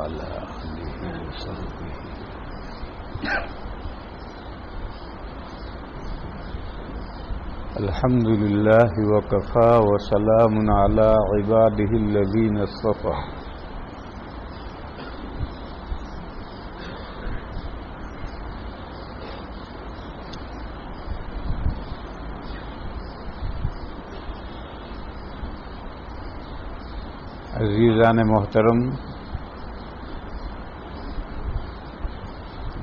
وعلى آله وصحبه. الحمد لله وكفى وسلام على عباده الذين اصطفى. عزیزان محترم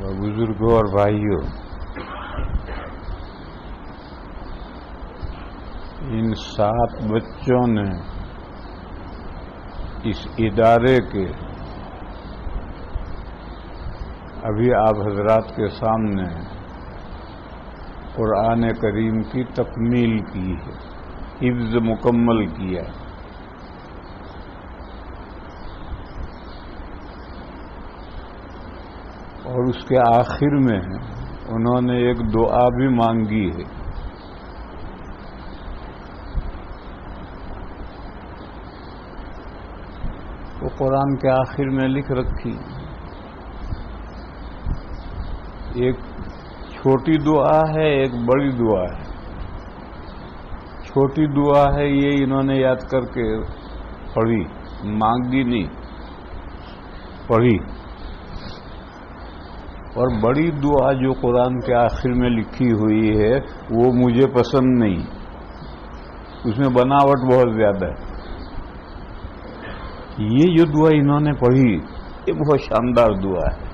و بزرگوں اور بھائیوں، ان 7 بچوں نے اس ادارے کے ابھی آپ حضرات کے سامنے قرآن کریم کی تکمیل کی ہے، حفظ مکمل کیا. اور اس کے آخر میں انہوں نے ایک دعا بھی مانگی ہے. وہ قرآن کے آخر میں لکھ رکھی. ایک چھوٹی دعا ہے، ایک بڑی دعا ہے. چھوٹی دعا ہے یہ انہوں نے یاد کر کے پڑھی، مانگی نہیں، پڑھی. اور بڑی دعا جو قرآن کے آخر میں لکھی ہوئی ہے وہ مجھے پسند نہیں، اس میں بناوٹ بہت زیادہ ہے. یہ جو دعا انہوں نے پڑھی یہ بہت شاندار دعا ہے،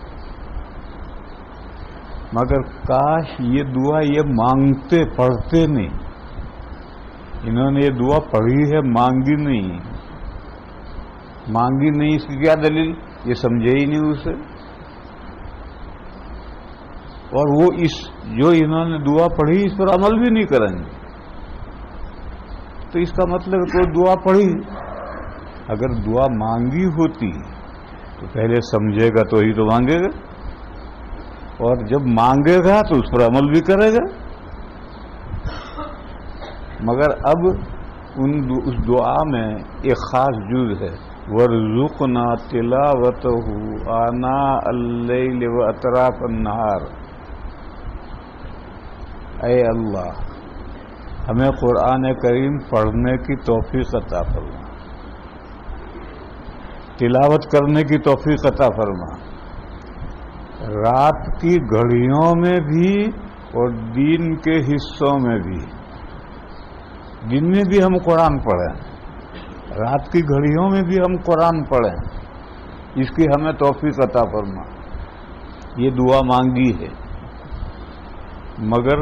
مگر کاش یہ دعا یہ مانگتے پڑھتے نہیں. انہوں نے یہ دعا پڑھی ہے، مانگی نہیں. مانگی نہیں اس کی کیا دلیل؟ یہ سمجھے ہی نہیں اسے. اور وہ اس جو انہوں نے دعا پڑھی اس پر عمل بھی نہیں کریں گے. تو اس کا مطلب کوئی دعا پڑھی، اگر دعا مانگی ہوتی تو پہلے سمجھے گا تو ہی تو مانگے گا، اور جب مانگے گا تو اس پر عمل بھی کرے گا. مگر اب اس دعا میں ایک خاص جز ہے، وَارْزُقْنَا تِلَاوَتَهُ آنَاءَ اللَّيْلِ وَأَطْرَافَ النَّهَارِ. اے اللہ ہمیں قرآن کریم پڑھنے کی توفیق عطا فرما، تلاوت کرنے کی توفیق عطا فرما، رات کی گھڑیوں میں بھی اور دن کے حصوں میں بھی. دن میں بھی ہم قرآن پڑھیں، رات کی گھڑیوں میں بھی ہم قرآن پڑھیں، اس کی ہمیں توفیق عطا فرما. یہ دعا مانگی ہے. مگر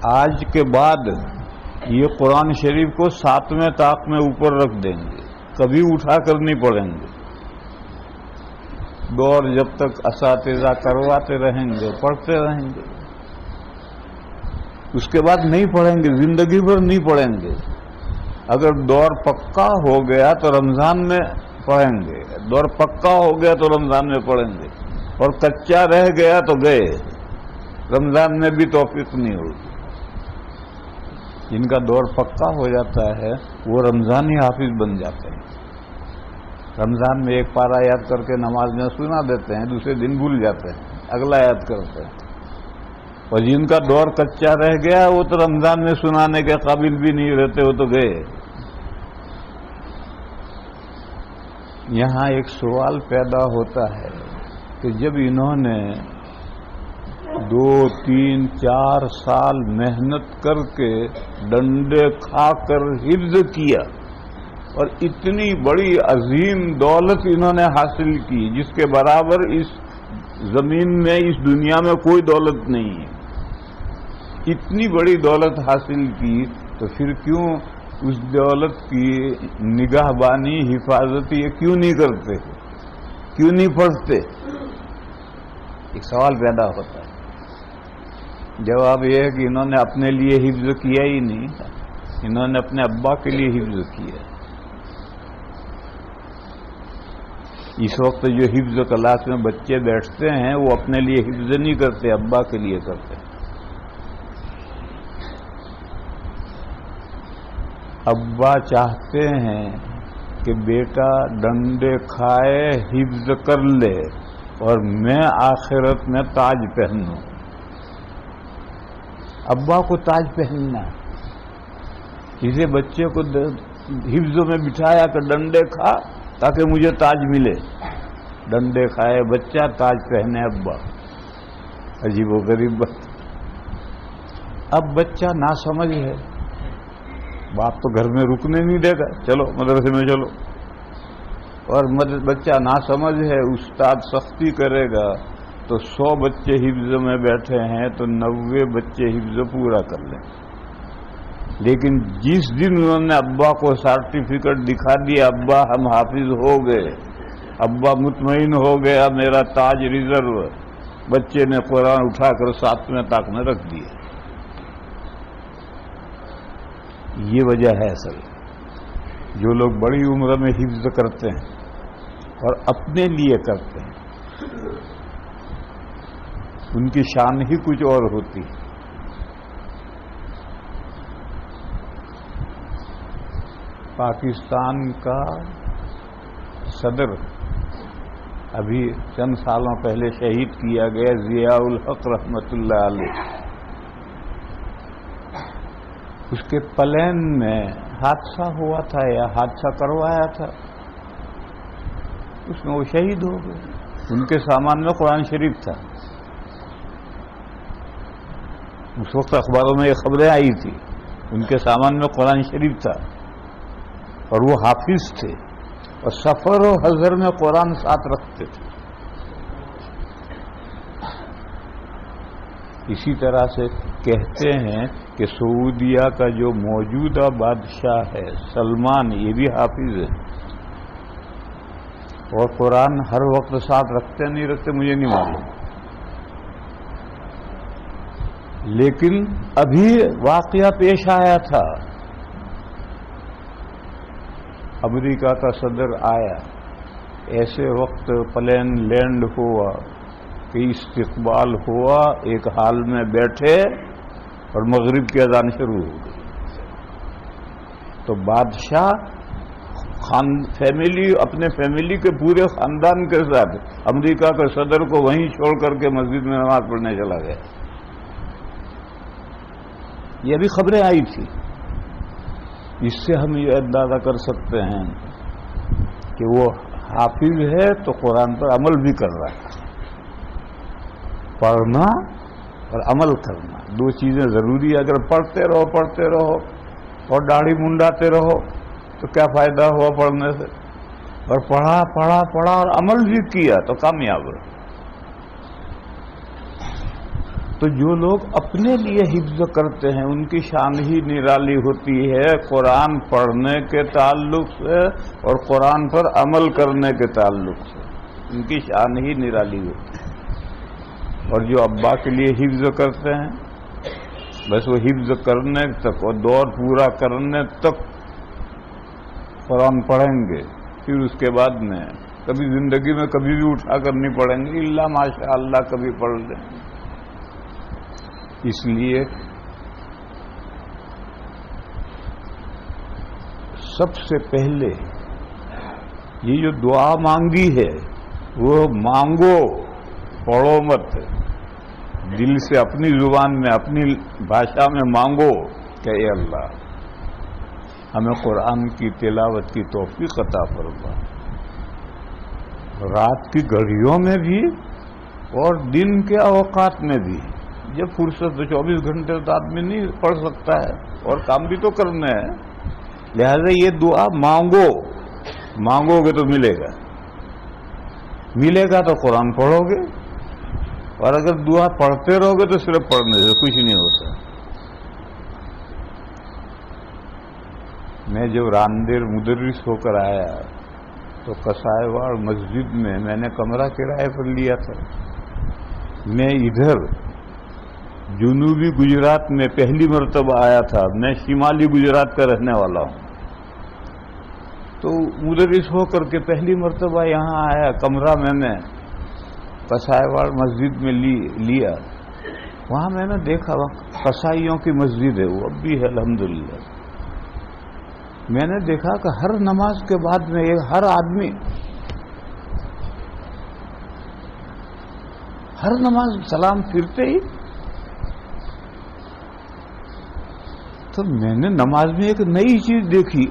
آج کے بعد یہ قرآن شریف کو 7ویں طاق میں اوپر رکھ دیں گے، کبھی اٹھا کر نہیں پڑھیں گے. دور جب تک اساتذہ کرواتے رہیں گے پڑھتے رہیں گے، اس کے بعد نہیں پڑھیں گے، زندگی بھر نہیں پڑھیں گے. اگر دور پکا ہو گیا تو رمضان میں پڑھیں گے، دور پکا ہو گیا تو رمضان میں پڑھیں گے، اور کچا رہ گیا تو گئے، رمضان میں بھی توفیق نہیں ہوگی. جن کا دور پکا ہو جاتا ہے وہ رمضانی حافظ بن جاتے ہیں. رمضان میں ایک پارہ یاد کر کے نماز میں سنا دیتے ہیں، دوسرے دن بھول جاتے ہیں، اگلا یاد کرتے ہیں. اور جن کا دور کچا رہ گیا وہ تو رمضان میں سنانے کے قابل بھی نہیں رہتے، وہ تو گئے. یہاں ایک سوال پیدا ہوتا ہے کہ جب انہوں نے 2, 3, 4 سال محنت کر کے ڈنڈے کھا کر حفظ کیا اور اتنی بڑی عظیم دولت انہوں نے حاصل کی جس کے برابر اس زمین میں اس دنیا میں کوئی دولت نہیں ہے، اتنی بڑی دولت حاصل کی، تو پھر کیوں اس دولت کی نگاہ بانی حفاظت یہ کیوں نہیں کرتے، کیوں نہیں پڑھتے؟ ایک سوال پیدا ہوتا ہے. جواب یہ ہے کہ انہوں نے اپنے لیے حفظ کیا ہی نہیں، انہوں نے اپنے ابا کے لیے حفظ کیا. اس وقت جو حفظ کلاس میں بچے بیٹھتے ہیں وہ اپنے لیے حفظ نہیں کرتے، ابا کے لیے کرتے ہیں. ابا چاہتے ہیں کہ بیٹا ڈنڈے کھائے حفظ کر لے اور میں آخرت میں تاج پہنوں. ابا کو تاج پہننا، اسے بچے کو حفظ میں بٹھایا کہ ڈنڈے کھا تاکہ مجھے تاج ملے. ڈنڈے کھائے بچہ، تاج پہنے ابا. عجیب و غریب بات. اب بچہ ناسمجھ ہے، باپ تو گھر میں رکنے نہیں دے گا، چلو مدرسے میں چلو. اور بچہ ناسمجھ ہے، استاد سختی کرے گا تو 100 بچے حفظ میں بیٹھے ہیں تو 90 بچے حفظ پورا کر لیں. لیکن جس دن انہوں نے ابا کو سرٹیفکیٹ دکھا دیا، ابا ہم حافظ ہو گئے، ابا مطمئن ہو گیا، میرا تاج ریزرو، بچے نے قرآن اٹھا کر 7ویں طاق میں رکھ دیا. یہ وجہ ہے اصل. جو لوگ بڑی عمر میں حفظ کرتے ہیں اور اپنے لیے کرتے ہیں، ان کی شان ہی کچھ اور ہوتی ہے. پاکستان کا صدر ابھی چند سالوں پہلے شہید کیا گیا، ضیاء الحق رحمۃ اللہ علیہ. اس کے پلین میں حادثہ ہوا تھا یا حادثہ کروایا تھا، اس میں وہ شہید ہو گئے. ان کے سامان میں قرآن شریف تھا. اس وقت اخباروں میں یہ خبریں آئی تھی، ان کے سامان میں قرآن شریف تھا اور وہ حافظ تھے اور سفر و حضر میں قرآن ساتھ رکھتے تھے. اسی طرح سے کہتے ہیں کہ سعودیہ کا جو موجودہ بادشاہ ہے سلمان، یہ بھی حافظ ہے اور قرآن ہر وقت ساتھ رکھتے نہیں رکھتے مجھے نہیں معلوم. لیکن ابھی واقعہ پیش آیا تھا، امریکہ کا صدر آیا، ایسے وقت پلین لینڈ ہوا کہ استقبال ہوا، ایک حال میں بیٹھے اور مغرب کی اذان شروع ہو گئی. تو بادشاہ فیملی، اپنے فیملی کے پورے خاندان کے ساتھ امریکہ کے صدر کو وہیں چھوڑ کر کے مسجد میں نماز پڑھنے چلا گیا. یہ ابھی خبریں آئی تھی. اس سے ہم یہ اندازہ کر سکتے ہیں کہ وہ حافظ ہے تو قرآن پر عمل بھی کر رہا ہے. پڑھنا اور عمل کرنا دو چیزیں ضروری ہے. اگر پڑھتے رہو اور داڑھی منڈاتے رہو تو کیا فائدہ ہوا پڑھنے سے؟ اور پڑھا اور عمل بھی کیا تو کامیاب رہے. تو جو لوگ اپنے لیے حفظ کرتے ہیں ان کی شان ہی نرالی ہوتی ہے قرآن پڑھنے کے تعلق سے اور قرآن پر عمل کرنے کے تعلق سے. ان کی شان ہی نرالی ہوتی ہے. اور جو ابا کے لیے حفظ کرتے ہیں بس وہ حفظ کرنے تک اور دور پورا کرنے تک قرآن پڑھیں گے، پھر اس کے بعد میں کبھی زندگی میں کبھی بھی اٹھا کر نہیں پڑھیں گے، الا ماشاء اللہ کبھی پڑھ لیں. اس لیے سب سے پہلے یہ جو دعا مانگی ہے وہ مانگو، پڑھو مت. دل سے اپنی زبان میں اپنی بھاشا میں مانگو کہ اے اللہ ہمیں قرآن کی تلاوت کی توفیق عطا فرما، رات کی گھڑیوں میں بھی اور دن کے اوقات میں بھی. جب فرصت تو 24 گھنٹے تو آدمی نہیں پڑھ سکتا ہے اور کام بھی تو کرنا ہے. لہذا یہ دعا مانگو گے تو ملے گا تو قرآن پڑھو گے. اور اگر دعا پڑھتے رہو گے تو صرف پڑھنے سے کچھ نہیں ہوتا. میں جب راندیر مدرس ہو کر آیا تو کسائے واڑ مسجد میں نے کمرہ کرائے پر لیا تھا. میں ادھر جنوبی گجرات میں پہلی مرتبہ آیا تھا. میں شمالی گجرات کا رہنے والا ہوں. تو مدرس ہو کر کے پہلی مرتبہ یہاں آیا. کمرہ میں نے کسائے واڑ مسجد میں لیا. وہاں میں نے دیکھا کسائیوں کی مسجد ہے، وہ اب بھی ہے الحمدللہ. میں نے دیکھا کہ ہر نماز کے بعد میں ہر آدمی ہر نماز سلام پھرتے ہی. تو میں نے نماز میں ایک نئی چیز دیکھی.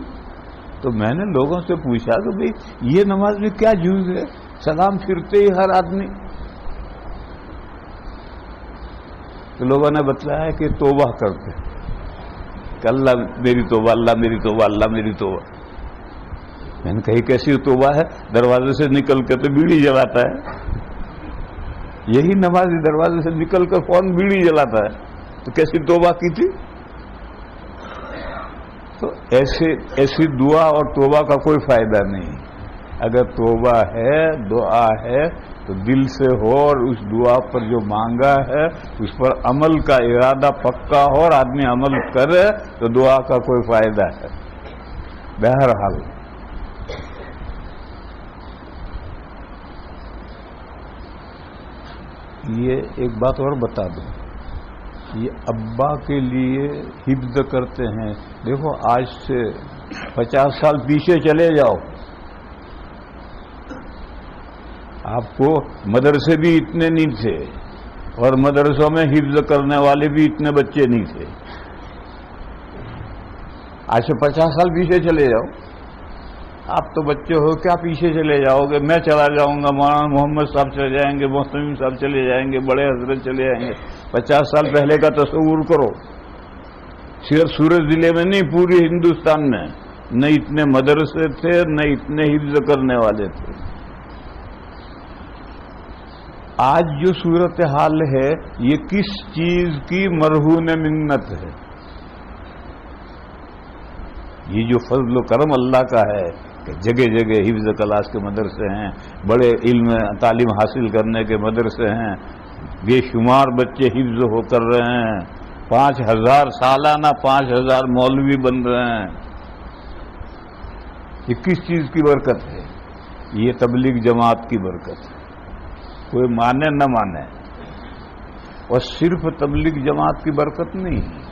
تو میں نے لوگوں سے پوچھا کہ بھئی یہ نماز میں کیا جز ہے؟ سلام پھرتے ہی ہر آدمی. تو لوگوں نے بتلایا کہ توبہ کرتے کہ اللہ میری توبہ، اللہ میری توبہ، اللہ میری توبہ. میں نے کہی کیسی توبہ ہے؟ دروازے سے نکل کے تو بیڑی جلاتا ہے. یہی نمازی دروازے سے نکل کر فون بیڑی جلاتا ہے، تو کیسی توبہ کی تھی؟ تو ایسی دعا اور توبہ کا کوئی فائدہ نہیں. اگر توبہ ہے، دعا ہے، تو دل سے ہو اور اس دعا پر جو مانگا ہے اس پر عمل کا ارادہ پکا ہو اور آدمی عمل کرے تو دعا کا کوئی فائدہ ہے. بہرحال یہ ایک بات اور بتا دوں، یہ ابا کے لیے حفظ کرتے ہیں. دیکھو آج سے 50 سال پیچھے چلے جاؤ، آپ کو مدرسے بھی اتنے نہیں تھے اور مدرسوں میں حفظ کرنے والے بھی اتنے بچے نہیں تھے. آج سے 50 سال پیچھے چلے جاؤ، آپ تو بچے ہو، کیا پیچھے چلے جاؤ گے؟ میں چلا جاؤں گا، مولانا محمد صاحب چلے جائیں گے، محتمیم صاحب چلے جائیں گے، بڑے حضرت چلے جائیں گے. 50 سال پہلے کا تصور کرو. صرف سورت ضلع میں نہیں، پوری ہندوستان میں نہ اتنے مدرسے تھے نہ اتنے حفظ کرنے والے تھے. آج جو صورتحال ہے یہ کس چیز کی مرہون منت ہے؟ یہ جو فضل و کرم اللہ کا ہے کہ جگہ جگہ حفظ کلاس کے مدرسے ہیں، بڑے علم تعلیم حاصل کرنے کے مدرسے ہیں، بے شمار بچے حفظ ہو کر رہے ہیں، 5000 سالانہ 5000 مولوی بن رہے ہیں. یہ کس چیز کی برکت ہے؟ یہ تبلیغ جماعت کی برکت ہے. کوئی مانے نہ مانے، اور صرف تبلیغ جماعت کی برکت نہیں ہے،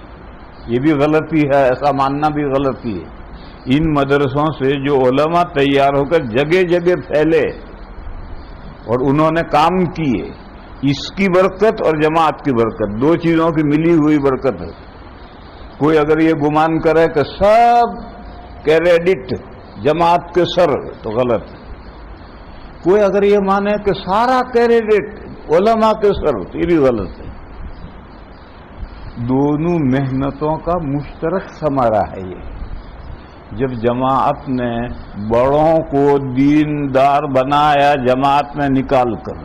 یہ بھی غلطی ہے، ایسا ماننا بھی غلطی ہے. ان مدرسوں سے جو علماء تیار ہو کر جگہ جگہ پھیلے اور انہوں نے کام کیے، اس کی برکت اور جماعت کی برکت، دو چیزوں کی ملی ہوئی برکت ہے. کوئی اگر یہ گمان کرے کہ سب کریڈٹ جماعت کے سر، تو غلط ہے. کوئی اگر یہ مانے کہ سارا کریڈٹ علماء کے سر، تو یہ بھی غلط ہے. دونوں محنتوں کا مشترک ثمرہ ہے. یہ جب جماعت نے بڑوں کو دیندار بنایا جماعت میں نکال کر،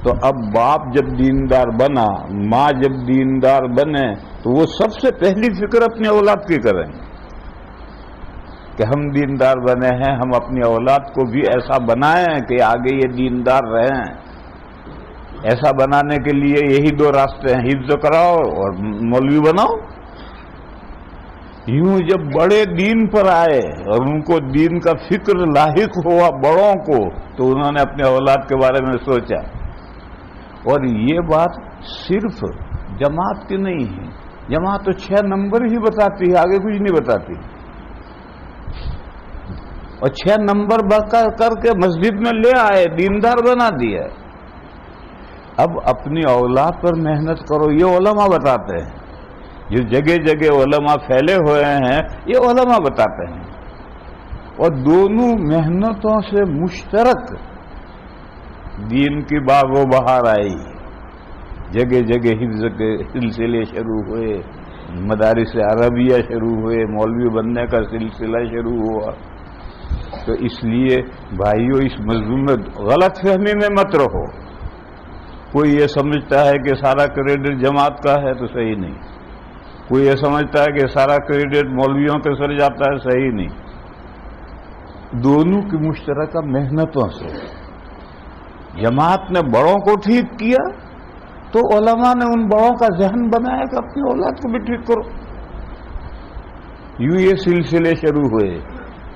تو اب باپ جب دیندار بنا، ماں جب دیندار بنے، تو وہ سب سے پہلی فکر اپنی اولاد کی کریں کہ ہم دیندار بنے ہیں، ہم اپنی اولاد کو بھی ایسا بنائیں کہ آگے یہ دیندار رہیں. ایسا بنانے کے لیے یہی دو راستے ہیں، حفظ کراؤ اور مولوی بناؤ. یوں جب بڑے دین پر آئے اور ان کو دین کا فکر لاحق ہوا بڑوں کو، تو انہوں نے اپنے اولاد کے بارے میں سوچا. اور یہ بات صرف جماعت کی نہیں ہے، جماعت تو 6 نمبر ہی بتاتی ہے، آگے کچھ نہیں بتاتی. اور 6 نمبر کر کے مسجد میں لے آئے، دیندار بنا دیا. اب اپنی اولاد پر محنت کرو، یہ علماء بتاتے ہیں. جو جگہ جگہ علماء پھیلے ہوئے ہیں، یہ علماء بتاتے ہیں. اور دونوں محنتوں سے مشترک دین کی باغ و بہار آئی. جگہ جگہ حفظ کے سلسلے شروع ہوئے، مدارس عربیہ شروع ہوئے، مولوی بننے کا سلسلہ شروع ہوا. تو اس لیے بھائیو، اس مضمون میں غلط فہمی میں مت رہو. کوئی یہ سمجھتا ہے کہ سارا کریڈٹ جماعت کا ہے، تو صحیح نہیں. کوئی یہ سمجھتا ہے کہ سارا کریڈٹ مولویوں کے سر جاتا ہے، صحیح نہیں. دونوں کی مشترکہ محنتوں سے جماعت نے بڑوں کو ٹھیک کیا، تو علماء نے ان بڑوں کا ذہن بنایا کہ اپنی اولاد کو بھی ٹھیک کرو. یوں یہ سلسلے شروع ہوئے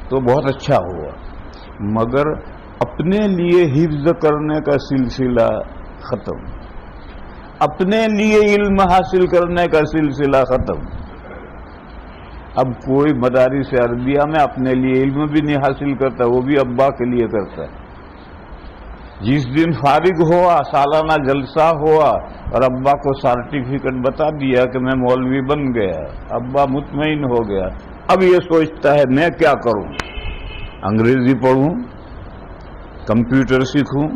تو بہت اچھا ہوا. مگر اپنے لیے حفظ کرنے کا سلسلہ ختم، اپنے لیے علم حاصل کرنے کا سلسلہ ختم. اب کوئی مدارس عربیہ میں اپنے لیے علم بھی نہیں حاصل کرتا، وہ بھی ابا کے لیے کرتا ہے۔ جس دن فارغ ہوا، سالانہ جلسہ ہوا اور ابا کو سرٹیفکیٹ بتا دیا کہ میں مولوی بن گیا، ابا مطمئن ہو گیا۔ اب یہ سوچتا ہے میں کیا کروں، انگریزی پڑھوں، کمپیوٹر سیکھوں،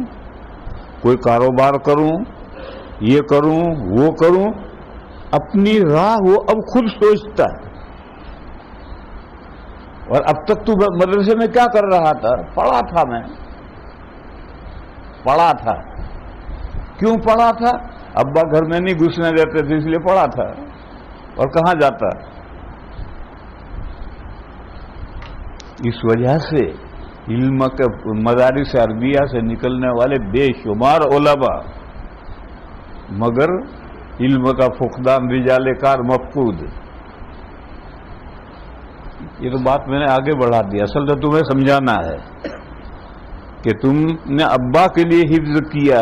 کوئی کاروبار کروں، یہ کروں وہ کروں، اپنی راہ وہ اب خود سوچتا ہے۔ اور اب تک تو مدرسے میں کیا کر رہا تھا؟ پڑھا تھا، میں پڑھا تھا۔ کیوں پڑھا تھا؟ ابا گھر میں نہیں گھسنے دیتے تھے اس لیے پڑھا تھا۔ اور کہاں جاتا؟ اس وجہ سے علم کے مدارس عربیہ سے نکلنے والے بے شمار علماء، مگر علم کا فقدان رجال کار مفقود۔ یہ تو بات میں نے آگے بڑھا دی، اصل تو تمہیں سمجھانا ہے کہ تم نے ابا کے لیے حفظ کیا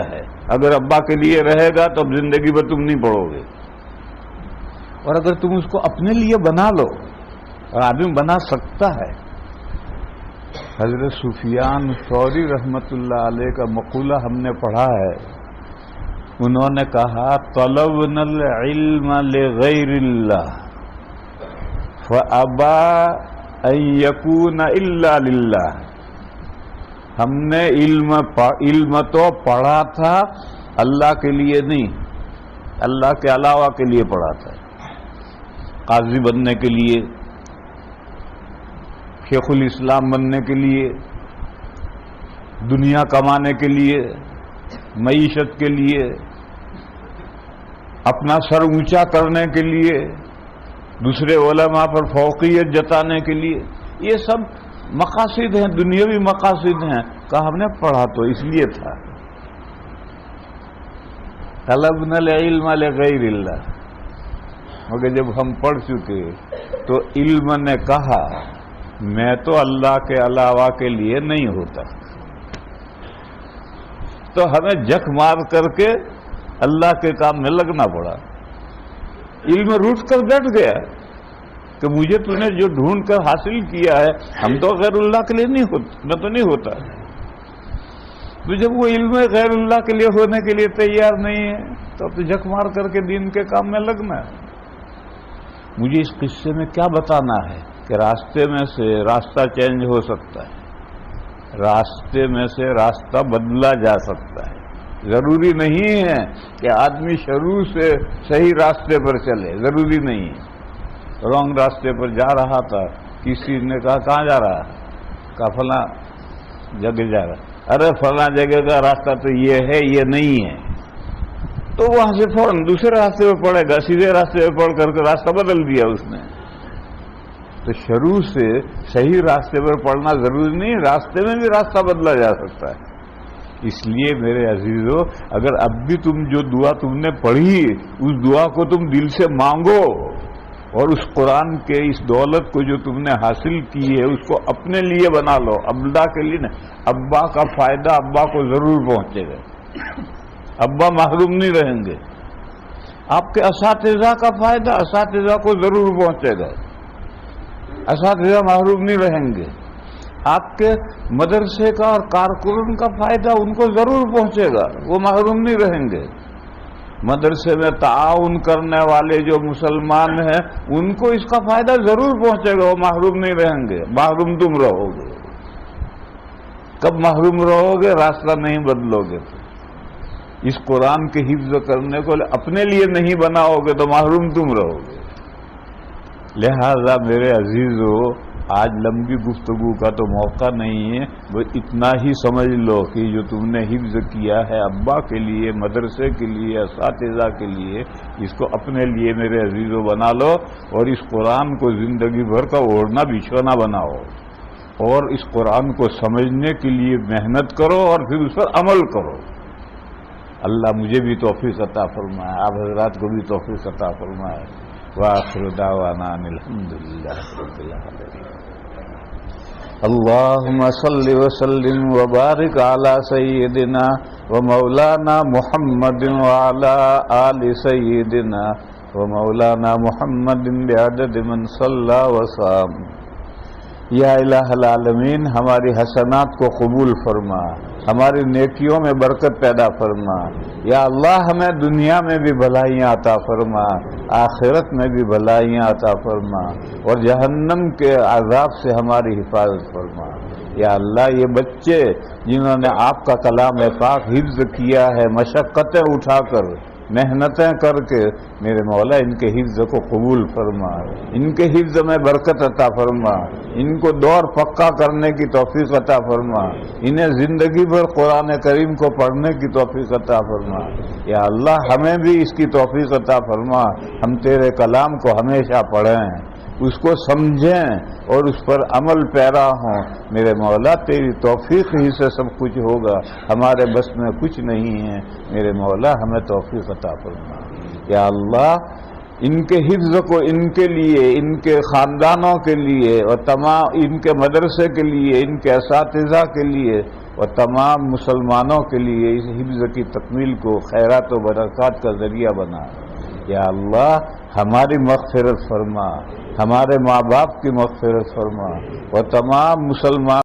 ہے۔ اگر ابا کے لیے رہے گا تو اب زندگی میں تم نہیں پڑھو گے، اور اگر تم اس کو اپنے لیے بنا لو، اور آدمی بنا سکتا ہے۔ حضرت سفیان ثوری رحمت اللہ علیہ کا مقولہ ہم نے پڑھا ہے، انہوں نے کہا طلبنا العلم لغیر اللہ فابى ان يكون الا للہ۔ ہم نے علم تو پڑھا تھا اللہ کے لیے نہیں، اللہ کے علاوہ کے لیے پڑھا تھا، قاضی بننے کے لیے، شیخ الاسلام بننے کے لیے، دنیا کمانے کے لیے، معیشت کے لیے، اپنا سر اونچا کرنے کے لیے، دوسرے علماء پر فوقیت جتانے کے لیے، یہ سب مقاصد ہیں، دنیاوی مقاصد ہیں۔ کہا ہم نے پڑھا تو اس لیے تھا، طلبنا العلم لغیر اللہ، مگر جب ہم پڑھ چکے تو علم نے کہا میں تو اللہ کے علاوہ کے لیے نہیں ہوتا، تو ہمیں جک مار کر کے اللہ کے کام میں لگنا پڑا۔ علم روٹ کر بیٹھ گیا کہ مجھے تو نے جو ڈھونڈ کر حاصل کیا ہے، ہم تو غیر اللہ کے لیے نہیں ہوتا، میں تو نہیں ہوتا۔ تو جب وہ علم غیر اللہ کے لیے ہونے کے لیے تیار نہیں ہے تو اب تو جھک مار کر کے دین کے کام میں لگنا ہے۔ مجھے اس قصے میں کیا بتانا ہے کہ راستے میں سے راستہ چینج ہو سکتا ہے، راستے میں سے راستہ بدلا جا سکتا ہے۔ ضروری نہیں ہے کہ آدمی شروع سے صحیح راستے پر چلے، ضروری نہیں ہے۔ رانگ راستے پر جا رہا تھا، کسی نے کہا کہاں جا رہا ہے؟ کہا فلاں جگہ جا رہا ہے۔ ارے فلاں جگہ کا راستہ تو یہ ہے، یہ نہیں ہے، تو وہاں سے فوراً دوسرے راستے پہ پڑے گا، سیدھے راستے پہ پڑھ کر کے راستہ بدل دیا اس نے۔ تو شروع سے صحیح راستے پر پڑھنا ضروری نہیں، راستے میں بھی راستہ بدلا جا سکتا ہے۔ اس لیے میرے عزیزو، اگر اب بھی تم جو دعا تم نے پڑھی اس دعا کو تم دل سے مانگو، اور اس قرآن کے اس دولت کو جو تم نے حاصل کی ہے اس کو اپنے لیے بنا لو، ابا کے لیے نہیں۔ ابا کا فائدہ ابا کو ضرور پہنچے گا، ابا محروم نہیں رہیں گے۔ آپ کے اساتذہ کا فائدہ اساتذہ کو ضرور پہنچے گا، اساتذہ محروم نہیں رہیں گے۔ آپ کے مدرسے کا اور کارکن کا فائدہ ان کو ضرور پہنچے گا، وہ محروم نہیں رہیں گے۔ مدرسے میں تعاون کرنے والے جو مسلمان ہیں ان کو اس کا فائدہ ضرور پہنچے گا، وہ محروم نہیں رہیں گے۔ محروم تم رہو گے، کب محروم رہو گے؟ راستہ نہیں بدلو گے تو۔ اس قرآن کے حفظ کرنے کو اپنے لیے نہیں بناؤ گے تو محروم تم رہو گے۔ لہذا میرے عزیزو، آج لمبی گفتگو کا تو موقع نہیں ہے، وہ اتنا ہی سمجھ لو کہ جو تم نے حفظ کیا ہے ابا کے لیے، مدرسے کے لیے، اساتذہ کے لیے، اس کو اپنے لیے میرے عزیزو بنا لو، اور اس قرآن کو زندگی بھر کا اوڑھنا بچھونا بناؤ، اور اس قرآن کو سمجھنے کے لیے محنت کرو اور پھر اس پر عمل کرو۔ اللہ مجھے بھی توفیق عطا فرمائے، آپ حضرات کو بھی توفیق عطا فرمائے۔ وآخر دعوانا ان الحمدللہ رب العالمین۔ اللہم صل وسلم وبارک علی سیدنا ومولانا محمد وعلی آل سیدنا ومولانا محمد بعدد من صلى وصام۔ یا الہ العالمین ہماری حسنات کو قبول فرما، ہماری نیکیوں میں برکت پیدا فرما۔ یا اللہ ہمیں دنیا میں بھی بھلائیاں عطا فرما، آخرت میں بھی بھلائیاں عطا فرما، اور جہنم کے عذاب سے ہماری حفاظت فرما۔ یا اللہ یہ بچے جنہوں نے آپ کا کلام پاک حفظ کیا ہے مشقتیں اٹھا کر، محنتیں کر کے، میرے مولا ان کے حفظ کو قبول فرما، ان کے حفظ میں برکت عطا فرما، ان کو دور پکا کرنے کی توفیق عطا فرما، انہیں زندگی بھر قرآن کریم کو پڑھنے کی توفیق عطا فرما۔ یا اللہ ہمیں بھی اس کی توفیق عطا فرما، ہم تیرے کلام کو ہمیشہ پڑھیں، اس کو سمجھیں اور اس پر عمل پیرا ہوں۔ میرے مولا تیری توفیق ہی سے سب کچھ ہوگا، ہمارے بس میں کچھ نہیں ہے، میرے مولا ہمیں توفیق عطا فرما۔ یا اللہ ان کے حفظ کو ان کے لیے، ان کے خاندانوں کے لیے، اور تمام ان کے مدرسے کے لیے، ان کے اساتذہ کے لیے، اور تمام مسلمانوں کے لیے اس حفظ کی تکمیل کو خیرات و برکات کا ذریعہ بنا۔ یا اللہ ہماری مغفرت فرما، ہمارے ماں باپ کی مغفرت فرما، اور تمام مسلمان